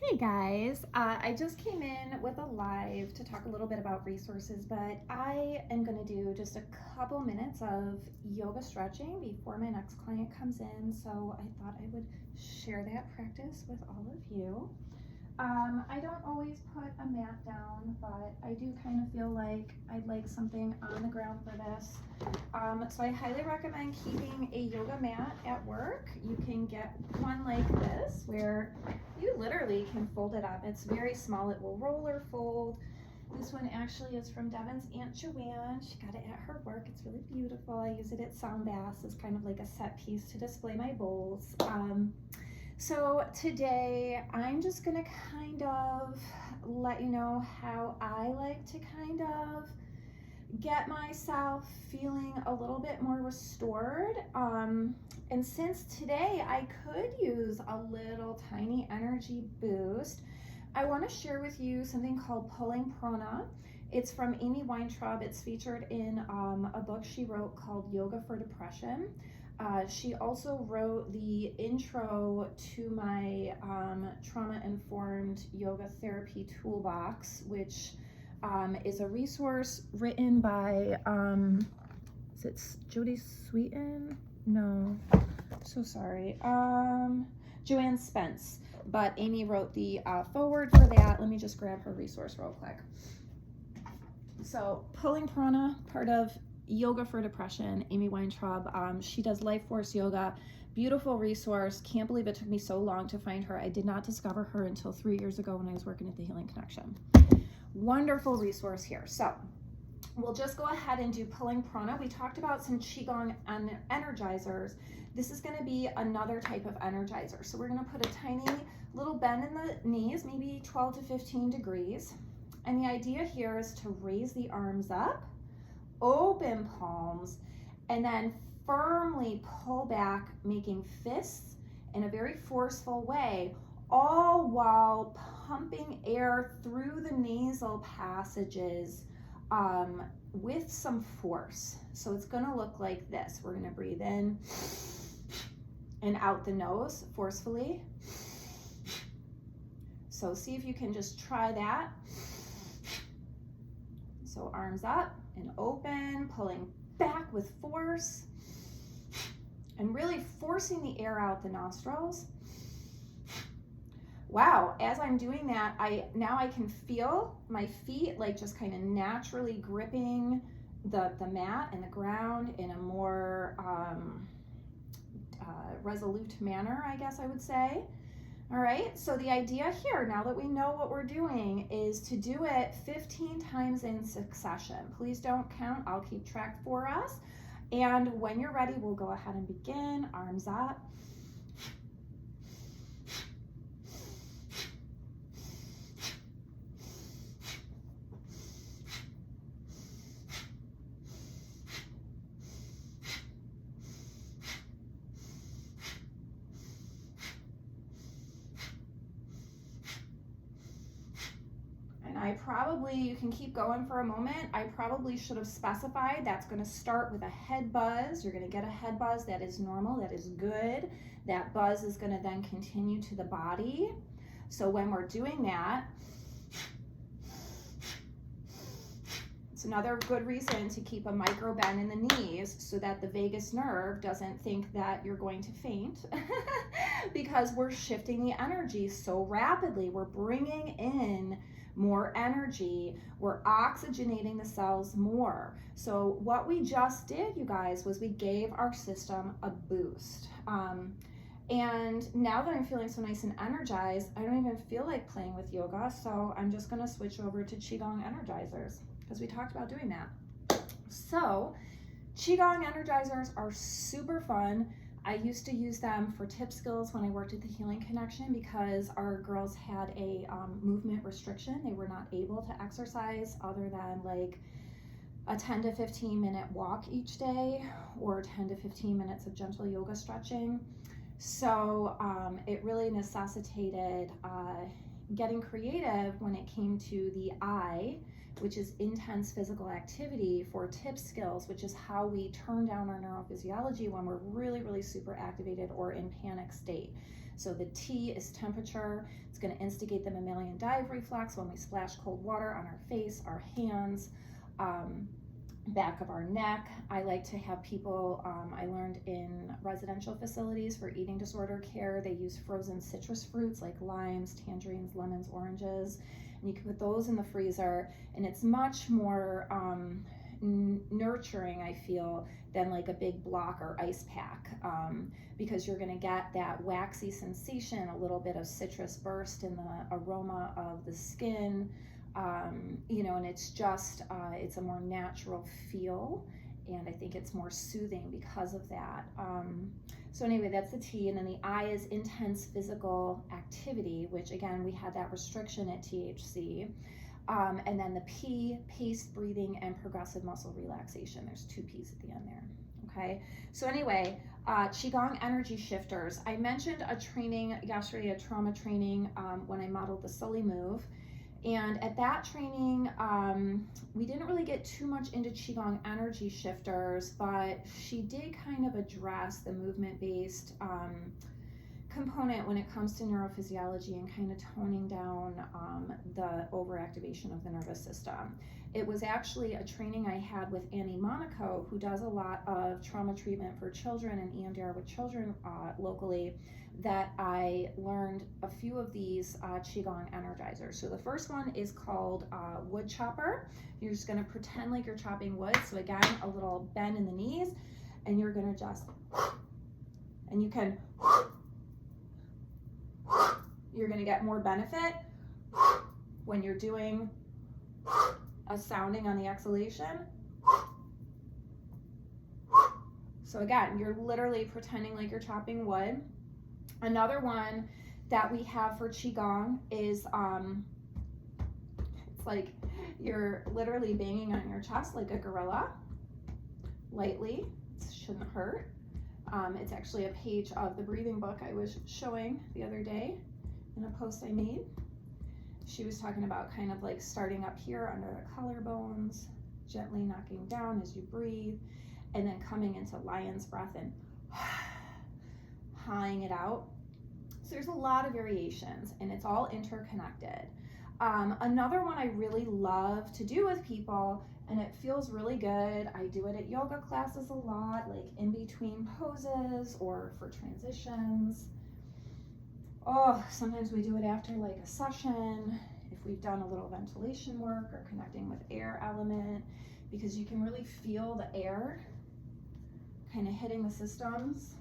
Hey guys, I just came in with a live to talk a little bit about resources, but I am going to do just a couple minutes of yoga stretching before my next client comes in, so I thought I would share that practice with all of you. I don't always put a mat down, but I do kind of feel like I'd like something on the ground for this. So I highly recommend keeping a yoga mat at work. You can get one like this where you literally can fold it up. It's very small. It will roll or fold. This one actually is from Devin's Aunt Joanne. She got it at her work. It's really beautiful. I use it at sound baths as kind of like a set piece to display my bowls. So today I'm just gonna kind of let you know how I like to kind of get myself feeling a little bit more restored. And since today I could use a little tiny energy boost, I want to share with you something called Pulling Prana. It's from Amy Weintraub. It's featured in a book she wrote called Yoga for Depression. She also wrote the intro to my trauma-informed yoga therapy toolbox, which is a resource written by, is it Jody Sweeten? No, so sorry. Joanne Spence, but Amy wrote the foreword for that. Let me just grab her resource real quick. So Pulling Prana, part of Yoga for Depression, Amy Weintraub. She does Life Force Yoga. Beautiful resource. Can't believe it took me so long to find her. I did not discover her until 3 years ago when I was working at the Healing Connection. Wonderful resource here. So we'll just go ahead and do Pulling Prana. We talked about some Qigong energizers. This is going to be another type of energizer. So we're going to put a tiny little bend in the knees, maybe 12 to 15 degrees. And the idea here is to raise the arms up, open palms, and then firmly pull back, making fists in a very forceful way, all while pumping air through the nasal passages with some force. So it's going to look like this. We're going to breathe in and out the nose forcefully. So see if you can just try that. So arms up and open, pulling back with force, and really forcing the air out the nostrils. Wow, as I'm doing that, now I can feel my feet like just kind of naturally gripping the mat and the ground in a more resolute manner, I guess I would say. All right, so the idea here, now that we know what we're doing, is to do it 15 times in succession. Please don't count, I'll keep track for us. And when you're ready, we'll go ahead and begin. Arms up. You can keep going for a moment. I probably should have specified that's going to start with a head buzz. You're going to get a head buzz. That is normal. That is good. That buzz is going to then continue to the body. So when we're doing that, it's another good reason to keep a micro bend in the knees so that the vagus nerve doesn't think that you're going to faint because we're shifting the energy so rapidly. We're bringing in more energy, we're oxygenating the cells more. So what we just did, you guys, was we gave our system a boost. And now that I'm feeling so nice and energized, I don't even feel like playing with yoga, so I'm just gonna switch over to Qigong energizers because we talked about doing that. So Qigong energizers are super fun. I used to use them for tip skills when I worked at the Healing Connection because our girls had a movement restriction. They were not able to exercise other than like a 10 to 15 minute walk each day or 10 to 15 minutes of gentle yoga stretching. So it really necessitated getting creative when it came to the I, which is intense physical activity, for tip skills, which is how we turn down our neurophysiology when we're really, really super activated or in panic state. So the T is temperature. It's going to instigate the mammalian dive reflex when we splash cold water on our face, our hands, back of our neck. I like to have people, I learned in residential facilities for eating disorder care, they use frozen citrus fruits like limes, tangerines, lemons, oranges, and you can put those in the freezer, and it's much more nurturing, I feel, than like a big block or ice pack, because you're going to get that waxy sensation, a little bit of citrus burst in the aroma of the skin, you know, and it's just, it's a more natural feel, and I think it's more soothing because of that. So anyway, that's the T, and then the I is intense physical activity, which again, we had that restriction at THC. And then the P, paced breathing and progressive muscle relaxation. There's 2 P's at the end there, okay? So anyway, Qigong energy shifters. I mentioned a training yesterday, a trauma training, when I modeled the Sully move. And at that training, we didn't really get too much into Qigong energy shifters, but she did kind of address the movement-based component when it comes to neurophysiology and kind of toning down the overactivation of the nervous system. It was actually a training I had with Annie Monaco, who does a lot of trauma treatment for children and EMDR with children locally, that I learned a few of these Qigong energizers. So the first one is called wood chopper. You're just gonna pretend like you're chopping wood. So again, a little bend in the knees, and you're gonna just, and you can, you're gonna get more benefit when you're doing a sounding on the exhalation. So again, you're literally pretending like you're chopping wood. Another one that we have for Qigong is, it's like you're literally banging on your chest like a gorilla, lightly. It shouldn't hurt. It's actually a page of the breathing book I was showing the other day in a post I made. She was talking about kind of like starting up here under the collarbones, gently knocking down as you breathe, and then coming into lion's breath and hawing it out. So there's a lot of variations, and it's all interconnected. Another one I really love to do with people, and it feels really good. I do it at yoga classes a lot, like in between poses or for transitions. Oh, sometimes we do it after like a session, if we've done a little ventilation work or connecting with air element, because you can really feel the air kind of hitting the systems.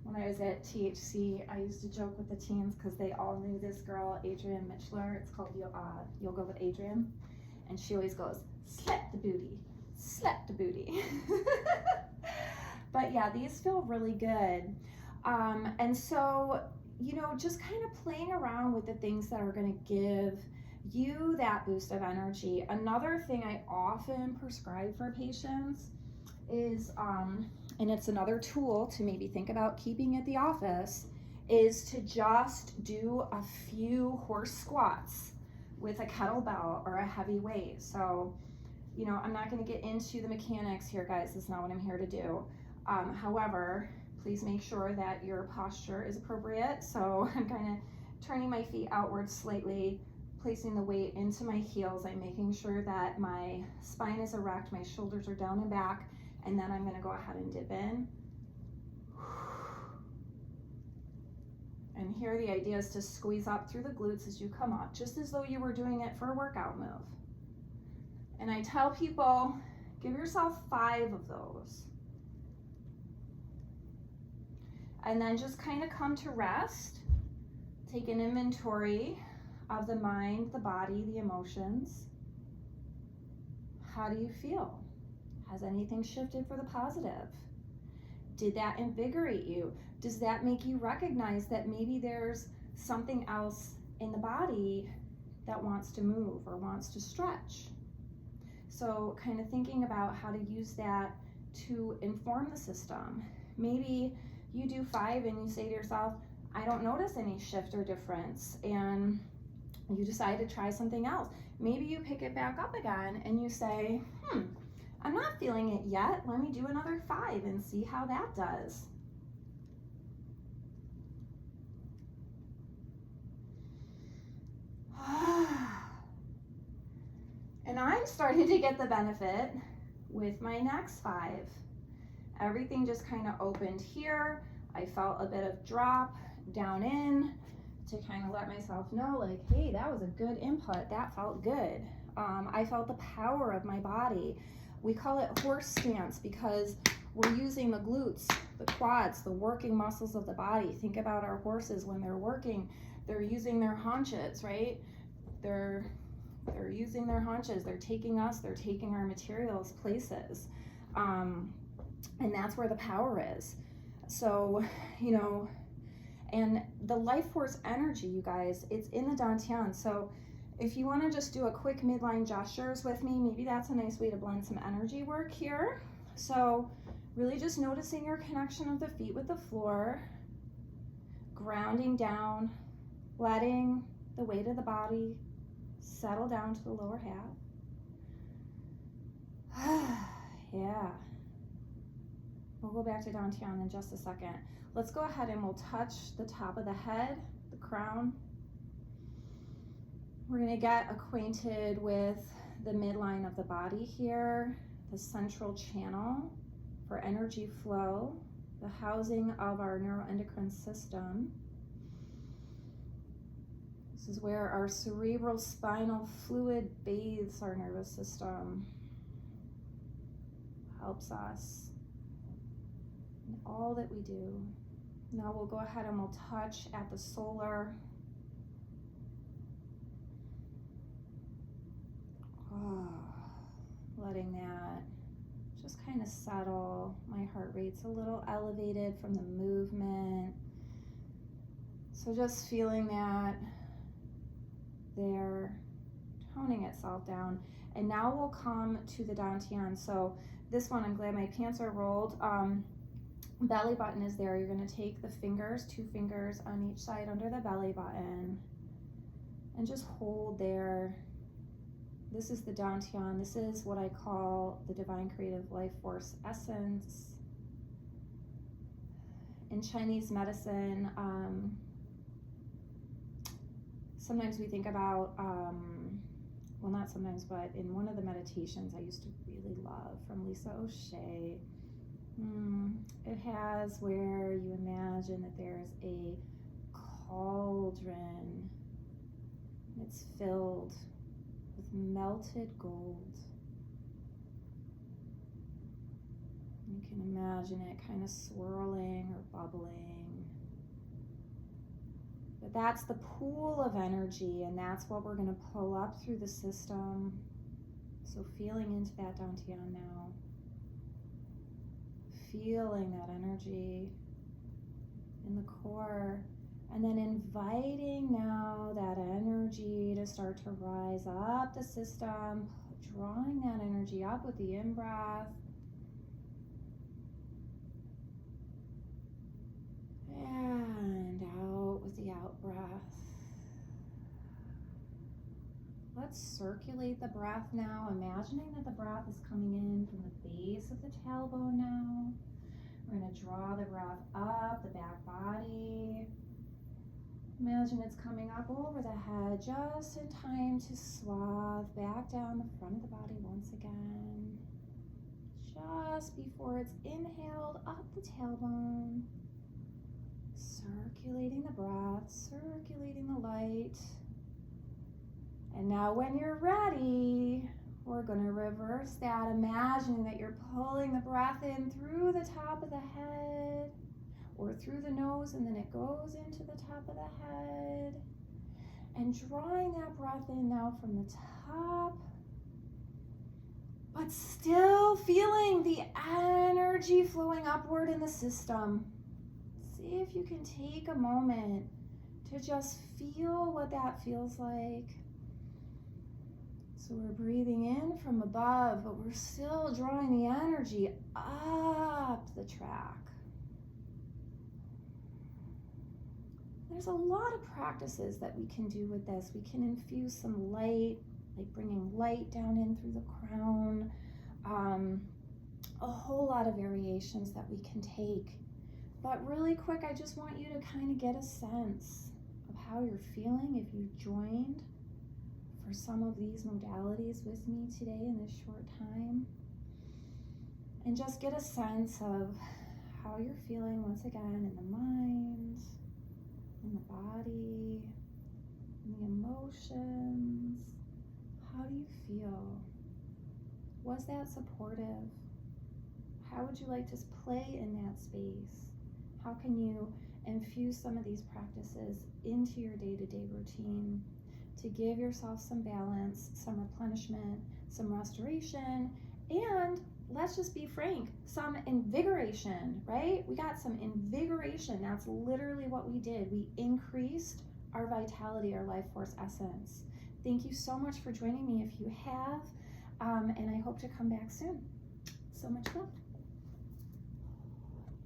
When I was at THC, I used to joke with the teens because they all knew this girl, Adrienne Michler. It's called Yoga with Adrienne. And she always goes, slap the booty, slap the booty. But yeah, these feel really good. And so, you know, just kind of playing around with the things that are going to give you that boost of energy. Another thing I often prescribe for patients is, and it's another tool to maybe think about keeping at the office, is to just do a few horse squats with a kettlebell or a heavy weight. So, you know, I'm not going to get into the mechanics here, guys. That's not what I'm here to do. However, please make sure that your posture is appropriate. So I'm kind of turning my feet outward slightly, placing the weight into my heels. I'm making sure that my spine is erect, my shoulders are down and back, and then I'm going to go ahead and dip in. And here the idea is to squeeze up through the glutes as you come up, just as though you were doing it for a workout move. And I tell people, give yourself 5 of those. And then just kind of come to rest. Take an inventory of the mind, the body, the emotions. How do you feel? Has anything shifted for the positive? Did that invigorate you? Does that make you recognize that maybe there's something else in the body that wants to move or wants to stretch? So kind of thinking about how to use that to inform the system. Maybe you do 5 and you say to yourself, I don't notice any shift or difference, and you decide to try something else. Maybe you pick it back up again and you say, I'm not feeling it yet. Let me do another 5 and see how that does. started to get the benefit with my next 5. Everything just kind of opened here. I felt a bit of drop down in to kind of let myself know, like, hey, that was a good input. That felt good. I felt the power of my body. We call it horse stance because we're using the glutes, the quads, the working muscles of the body. Think about our horses when they're working. They're using their haunches, right? They're using their haunches. They're taking our materials places. And that's where the power is. So, you know, and the life force energy, you guys, it's in the dantian. So if you want to just do a quick midline gestures with me, maybe that's a nice way to blend some energy work here. So really just noticing your connection of the feet with the floor, grounding down, letting the weight of the body settle down to the lower half. Yeah. We'll go back to dantian in just a second. Let's go ahead and we'll touch the top of the head, the crown. We're going to get acquainted with the midline of the body here, the central channel for energy flow, the housing of our neuroendocrine system. This is where our cerebral spinal fluid bathes our nervous system, helps us in all that we do. Now we'll go ahead and we'll touch at the solar. Letting that just kind of settle. My heart rate's a little elevated from the movement. So just feeling that there, toning itself down. And now we'll come to the dantian. So this one, I'm glad my pants are rolled. Belly button is there. You're going to take the fingers, 2 fingers on each side under the belly button, and just hold there. This is the dantian. This is what I call the divine creative life force essence. In Chinese medicine, sometimes we think about, well, not sometimes, but in one of the meditations I used to really love from Lisa O'Shea, it has where you imagine that there's a cauldron. It's filled with melted gold. You can imagine it kind of swirling or bubbling. But that's the pool of energy, and that's what we're going to pull up through the system. So feeling into that dantian now. Feeling that energy in the core, and then inviting now that energy to start to rise up the system, drawing that energy up with the in-breath, and out with the out-breath. Let's circulate the breath now, imagining that the breath is coming in from the base of the tailbone now. We're going to draw the breath up the back body. Imagine it's coming up over the head just in time to swathe back down the front of the body once again. Just before it's inhaled up the tailbone. Circulating the breath, circulating the light. And now when you're ready, we're going to reverse that, imagining that you're pulling the breath in through the top of the head or through the nose, and then it goes into the top of the head. And drawing that breath in now from the top, but still feeling the energy flowing upward in the system. See if you can take a moment to just feel what that feels like. So we're breathing in from above, but we're still drawing the energy up the track. There's a lot of practices that we can do with this. We can infuse some light, like bringing light down in through the crown. A whole lot of variations that we can take. But really quick, I just want you to kind of get a sense of how you're feeling if you joined for some of these modalities with me today in this short time. And just get a sense of how you're feeling once again in the mind, in the body, in the emotions. How do you feel? Was that supportive? How would you like to play in that space? How can you infuse some of these practices into your day-to-day routine to give yourself some balance, some replenishment, some restoration, and let's just be frank, some invigoration, right? We got some invigoration. That's literally what we did. We increased our vitality, our life force essence. Thank you so much for joining me if you have, and I hope to come back soon. So much love.